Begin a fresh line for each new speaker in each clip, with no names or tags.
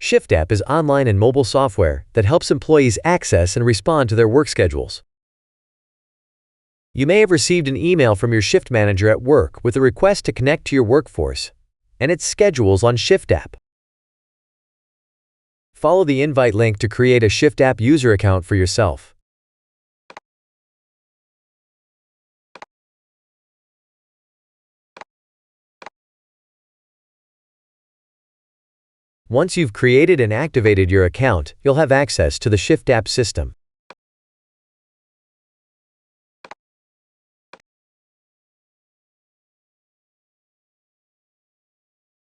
ShiftApp is online and mobile software that helps employees access and respond to their work schedules. You may have received an email from your shift manager at work with a request to connect to your workforce and its schedules on ShiftApp. Follow the invite link to create a ShiftApp user account for yourself. Once you've created and activated your account, you'll have access to the ShiftApp system.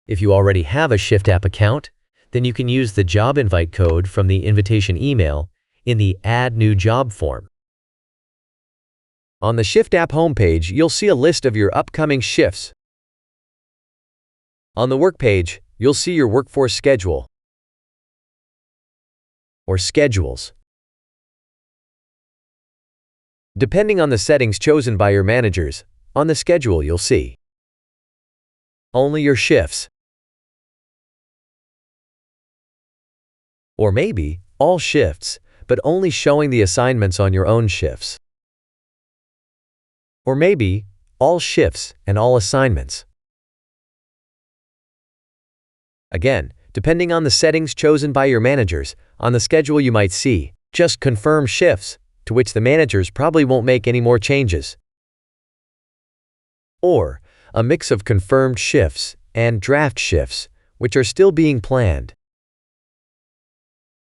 If you already have a ShiftApp account, then you can use the job invite code from the invitation email in the Add New Job form. On the ShiftApp homepage, you'll see a list of your upcoming shifts. On the work page, you'll see your workforce schedule or schedules. Depending on the settings chosen by your managers, on the schedule you'll see only your shifts, or maybe all shifts, but only showing the assignments on your own shifts, or maybe all shifts and all assignments. Again, depending on the settings chosen by your managers, on the schedule you might see just confirm shifts, to which the managers probably won't make any more changes, or a mix of confirmed shifts and draft shifts, which are still being planned.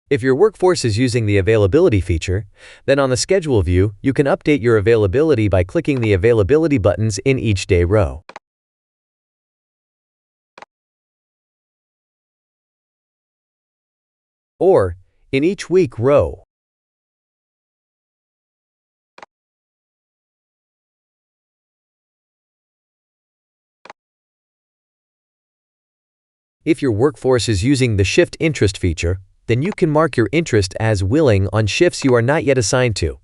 If your workforce is using the availability feature, then on the schedule view, you can update your availability by clicking the availability buttons in each day row. Or in each week row. If your workforce is using the Shift Interest feature, then you can mark your interest as willing on shifts you are not yet assigned to.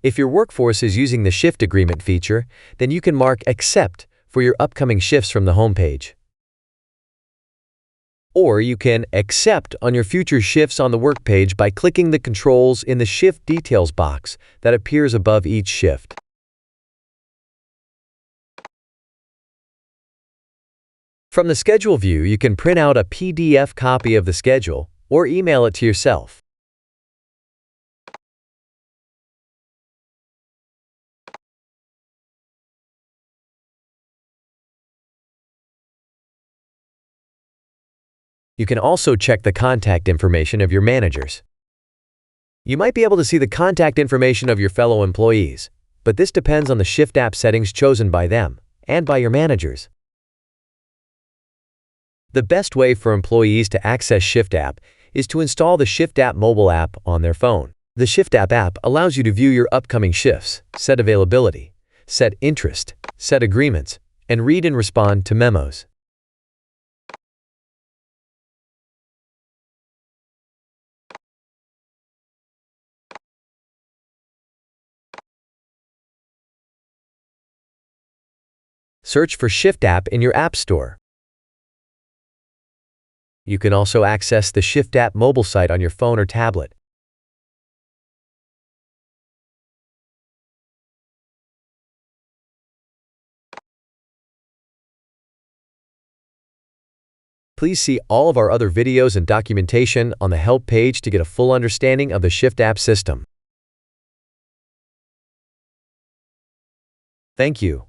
If your workforce is using the Shift Agreement feature, then you can mark Accept for your upcoming shifts from the homepage. Or you can accept on your future shifts on the work page by clicking the controls in the Shift Details box that appears above each shift. From the schedule view, you can print out a PDF copy of the schedule or email it to yourself. You can also check the contact information of your managers. You might be able to see the contact information of your fellow employees, but this depends on the ShiftApp settings chosen by them and by your managers. The best way for employees to access ShiftApp is to install the ShiftApp mobile app on their phone. The ShiftApp app allows you to view your upcoming shifts, set availability, set interest, set agreements, and read and respond to memos. Search for ShiftApp in your App Store. You can also access the ShiftApp mobile site on your phone or tablet. Please see all of our other videos and documentation on the Help page to get a full understanding of the ShiftApp system. Thank you.